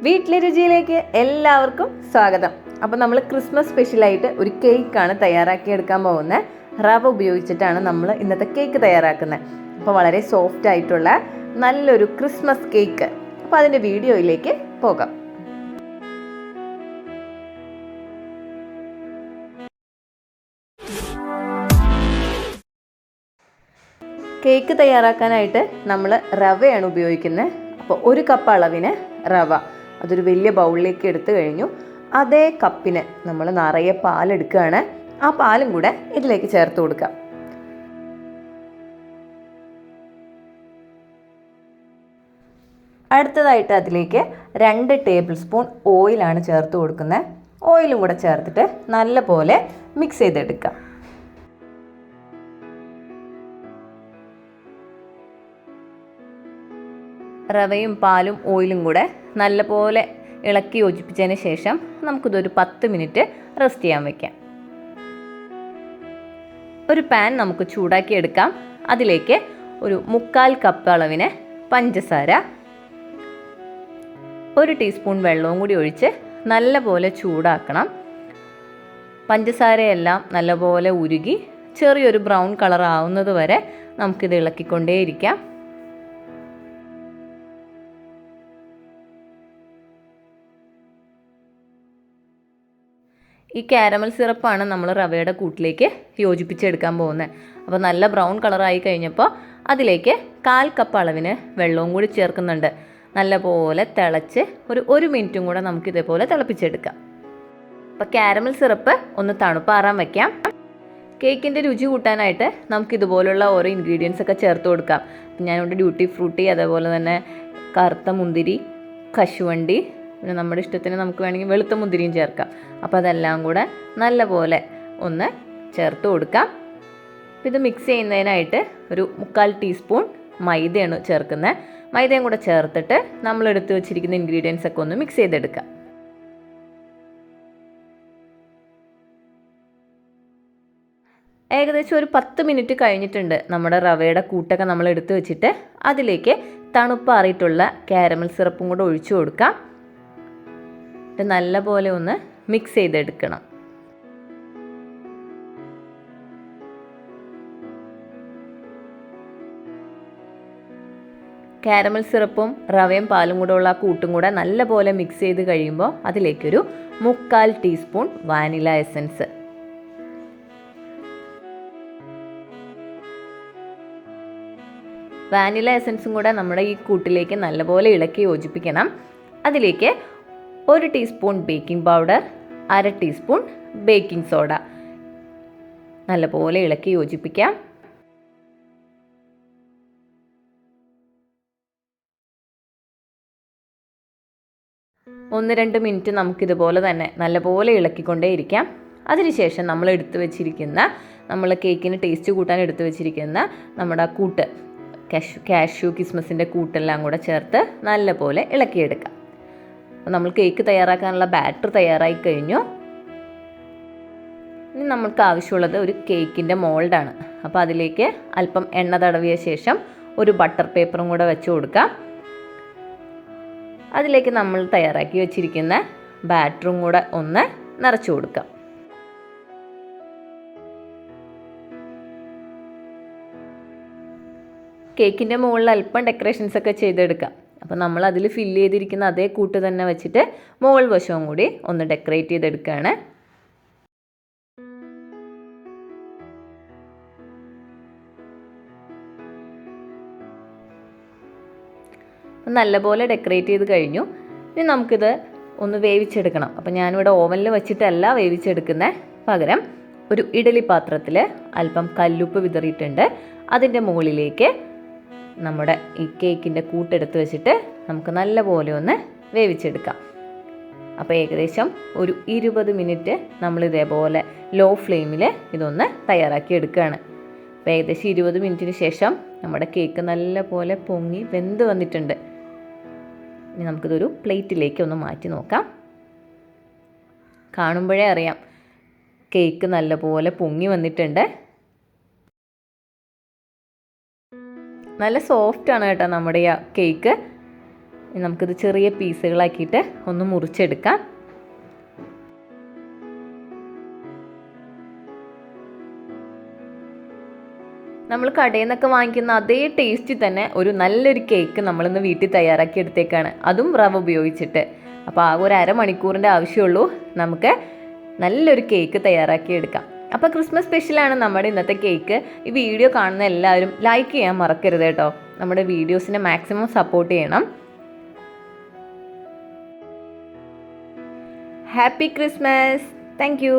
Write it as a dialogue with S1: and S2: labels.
S1: വീട്ടിലെ രുചിയിലേക്ക് എല്ലാവർക്കും സ്വാഗതം. അപ്പോൾ നമ്മൾ ക്രിസ്മസ് സ്പെഷ്യലായിട്ട് ഒരു കേക്കാണ് തയ്യാറാക്കിയെടുക്കാൻ പോകുന്നത്. റവ ഉപയോഗിച്ചിട്ടാണ് നമ്മൾ ഇന്നത്തെ കേക്ക് തയ്യാറാക്കുന്നത്. അപ്പോൾ വളരെ സോഫ്റ്റ് ആയിട്ടുള്ള നല്ലൊരു ക്രിസ്മസ് കേക്ക്. അപ്പോൾ അതിൻ്റെ വീഡിയോയിലേക്ക് പോകാം. കേക്ക് തയ്യാറാക്കാനായിട്ട് നമ്മൾ റവയാണ് ഉപയോഗിക്കുന്നത്. അപ്പോൾ ഒരു കപ്പ് അളവിന് റവ അതൊരു വലിയ ബൗളിലേക്ക് എടുത്തു കഴിഞ്ഞു. അതേ കപ്പിന് നമ്മൾ നിറയെ പാലെടുക്കുകയാണ്. ആ പാലും കൂടെ ഇതിലേക്ക് ചേർത്ത് കൊടുക്കാം. അടുത്തതായിട്ട് അതിലേക്ക് 2 ടേബിൾ സ്പൂൺ ഓയിലാണ് ചേർത്ത് കൊടുക്കുന്നത്. ഓയിലും കൂടെ ചേർത്തിട്ട് നല്ലപോലെ മിക്സ് ചെയ്തെടുക്കാം. റവയും പാലും ഓയിലും കൂടെ നല്ലപോലെ ഇളക്കി യോജിപ്പിച്ചതിന് ശേഷം നമുക്കിതൊരു 10 മിനിറ്റ് റെസ്റ്റ് ചെയ്യാൻ വയ്ക്കാം. ഒരു പാൻ നമുക്ക് ചൂടാക്കി എടുക്കാം. അതിലേക്ക് ഒരു 1/4 കപ്പ് അളവിന് പഞ്ചസാര, 1 ടീസ്പൂൺ വെള്ളവും കൂടി ഒഴിച്ച് നല്ലപോലെ ചൂടാക്കണം. പഞ്ചസാരയെല്ലാം നല്ലപോലെ ഉരുകി ചെറിയൊരു ബ്രൗൺ കളർ ആവുന്നത് വരെ നമുക്കിത് ഇളക്കിക്കൊണ്ടേയിരിക്കാം. ഈ കാരമൽ സിറപ്പാണ് നമ്മൾ റവയുടെ കൂട്ടിലേക്ക് യോജിപ്പിച്ചെടുക്കാൻ പോകുന്നത്. അപ്പോൾ നല്ല ബ്രൗൺ കളറായി കഴിഞ്ഞപ്പോൾ അതിലേക്ക് 1/4 കപ്പ് അളവിന് വെള്ളവും കൂടി ചേർക്കുന്നുണ്ട്. നല്ലപോലെ തിളച്ച് ഒരു മിനിറ്റും കൂടെ നമുക്ക് ഇതേപോലെ തിളപ്പിച്ചെടുക്കാം. അപ്പോൾ കാരമൽ സിറപ്പ് ഒന്ന് തണുപ്പാറാൻ വയ്ക്കാം. കേക്കിൻ്റെ രുചി കൂട്ടാനായിട്ട് നമുക്ക് ഇതുപോലുള്ള ഓരോ ഇൻഗ്രീഡിയൻസ് ഒക്കെ ചേർത്ത് കൊടുക്കാം. ഞാനിവിടെ ഡ്യൂട്ടി ഫ്രൂട്ടി, അതേപോലെ തന്നെ കറുത്ത മുന്തിരി, കശുവണ്ടി, പിന്നെ നമ്മുടെ ഇഷ്ടത്തിന് നമുക്ക് വേണമെങ്കിൽ വെളുത്ത മുന്തിരിയും ചേർക്കാം. അപ്പോൾ അതെല്ലാം കൂടെ നല്ലപോലെ ഒന്ന് ചേർത്ത് കൊടുക്കാം. ഇത് മിക്സ് ചെയ്യുന്നതിനായിട്ട് ഒരു 1/4 ടീസ്പൂൺ മൈദയാണ് ചേർക്കുന്നത്. മൈദയും കൂടെ ചേർത്തിട്ട് നമ്മൾ എടുത്ത് വെച്ചിരിക്കുന്ന ഇൻഗ്രീഡിയൻസ് ഒക്കെ ഒന്ന് മിക്സ് ചെയ്തെടുക്കാം. ഏകദേശം ഒരു 10 മിനിറ്റ് കഴിഞ്ഞിട്ടുണ്ട്. നമ്മുടെ റവയുടെ കൂട്ടൊക്കെ നമ്മൾ എടുത്ത് വെച്ചിട്ട് അതിലേക്ക് തണുപ്പാറിയിട്ടുള്ള കാരമൽ സിറപ്പും കൂടെ ഒഴിച്ചു കൊടുക്കാം. ഇത് നല്ലപോലെ ഒന്ന് മിക്സ് ചെയ്തെടുക്കണം. കാരമൽ സിറപ്പും റവയും പാലും കൂടെ ഉള്ള കൂട്ടും കൂടെ നല്ലപോലെ മിക്സ് ചെയ്ത് കഴിയുമ്പോൾ അതിലേക്കൊരു 1/4 ടീസ്പൂൺ വാനില എസൻസ്, വാനില എസൻസും കൂടെ നമ്മുടെ ഈ കൂട്ടിലേക്ക് നല്ലപോലെ ഇളക്കി യോജിപ്പിക്കണം. അതിലേക്ക് 1 teaspoon baking powder, 1/2 teaspoon baking soda നല്ലപോലെ ഇളക്കി യോജിപ്പിക്കാം. ഒന്ന് 2 മിനിറ്റ് നമുക്കിതുപോലെ തന്നെ നല്ലപോലെ ഇളക്കിക്കൊണ്ടേയിരിക്കാം. അതിനുശേഷം നമ്മൾ എടുത്തു വെച്ചിരിക്കുന്ന, നമ്മൾ കേക്കിന് ടേസ്റ്റ് കൂട്ടാൻ എടുത്തു വെച്ചിരിക്കുന്ന നമ്മുടെ കൂട്ട്, കാഷ്യൂ കിസ്മസിൻ്റെ കൂട്ടെല്ലാം കൂടെ ചേർത്ത് നല്ലപോലെ ഇളക്കിയെടുക്കാം. അപ്പോൾ നമ്മൾ കേക്ക് തയ്യാറാക്കാനുള്ള ബാറ്റർ തയ്യാറായി കഴിഞ്ഞു. ഇനി നമുക്ക് ആവശ്യമുള്ളത് ഒരു കേക്കിൻ്റെ മോൾഡാണ്. അപ്പോൾ അതിലേക്ക് അല്പം എണ്ണ തടവിയ ശേഷം ഒരു ബട്ടർ പേപ്പറും കൂടെ വെച്ച് കൊടുക്കാം. അതിലേക്ക് നമ്മൾ തയ്യാറാക്കി വെച്ചിരിക്കുന്ന ബാറ്ററും കൂടെ ഒന്ന് നിറച്ചു കൊടുക്കാം. കേക്കിൻ്റെ മുകളിൽ അല്പം ഡെക്കറേഷൻസ് ഒക്കെ ചെയ്തെടുക്കാം. അപ്പോൾ നമ്മൾ അതിൽ ഫില്ല് ചെയ്തിരിക്കുന്ന അതേ കൂട്ട് തന്നെ വെച്ചിട്ട് മുകൾ വശവും കൂടി ഒന്ന് ഡെക്കറേറ്റ് ചെയ്തെടുക്കുകയാണ്. നല്ലപോലെ ഡെക്കറേറ്റ് ചെയ്ത് കഴിഞ്ഞു. ഇനി നമുക്കിത് ഒന്ന് വേവിച്ചെടുക്കണം. അപ്പോൾ ഞാനിവിടെ ഓവനിൽ വെച്ചിട്ടല്ല വേവിച്ചെടുക്കുന്നത്. പകരം ഒരു ഇഡലി പാത്രത്തിൽ അല്പം കല്ലുപ്പ് വിതറിയിട്ടുണ്ട്. അതിൻ്റെ മുകളിലേക്ക് നമ്മുടെ ഈ കേക്കിൻ്റെ കൂട്ടെടുത്ത് വെച്ചിട്ട് നമുക്ക് നല്ലപോലെ ഒന്ന് വേവിച്ചെടുക്കാം. അപ്പോൾ ഏകദേശം ഒരു 20 മിനിറ്റ് നമ്മൾ ഇതേപോലെ ലോ ഫ്ലെയിമിൽ ഇതൊന്ന് തയ്യാറാക്കി എടുക്കുകയാണ്. അപ്പോൾ ഏകദേശം 20 മിനിറ്റിന് ശേഷം നമ്മുടെ കേക്ക് നല്ലപോലെ പൊങ്ങി വെന്ത് വന്നിട്ടുണ്ട്. ഇനി നമുക്കിതൊരു പ്ലേറ്റിലേക്ക് ഒന്ന് മാറ്റി നോക്കാം. കാണുമ്പോഴേ അറിയാം കേക്ക് നല്ലപോലെ പൊങ്ങി വന്നിട്ടുണ്ട്. നല്ല സോഫ്റ്റാണ് കേട്ടോ നമ്മുടെ ഈ കേക്ക്. നമുക്കിത് ചെറിയ പീസുകളാക്കിയിട്ട് ഒന്ന് മുറിച്ചെടുക്കാം. നമ്മൾ കടയിൽ നിന്നൊക്കെ വാങ്ങിക്കുന്ന അതേ ടേസ്റ്റിൽ തന്നെ ഒരു നല്ലൊരു കേക്ക് നമ്മളിന്ന് വീട്ടിൽ തയ്യാറാക്കി എടുത്തേക്കാണ്, അതും റവ ഉപയോഗിച്ചിട്ട്. അപ്പോൾ ആ ഒരു അരമണിക്കൂറിൻ്റെ ആവശ്യമുള്ളൂ, നമുക്ക് നല്ലൊരു കേക്ക് തയ്യാറാക്കി എടുക്കാം. അപ്പോൾ ക്രിസ്മസ് സ്പെഷ്യലാണ് നമ്മുടെ ഇന്നത്തെ കേക്ക്. ഈ വീഡിയോ കാണുന്ന എല്ലാവരും ലൈക്ക് ചെയ്യാൻ മറക്കരുത് കേട്ടോ. നമ്മുടെ വീഡിയോസിനെ മാക്സിമം സപ്പോർട്ട് ചെയ്യണം. Happy Christmas. Thank you.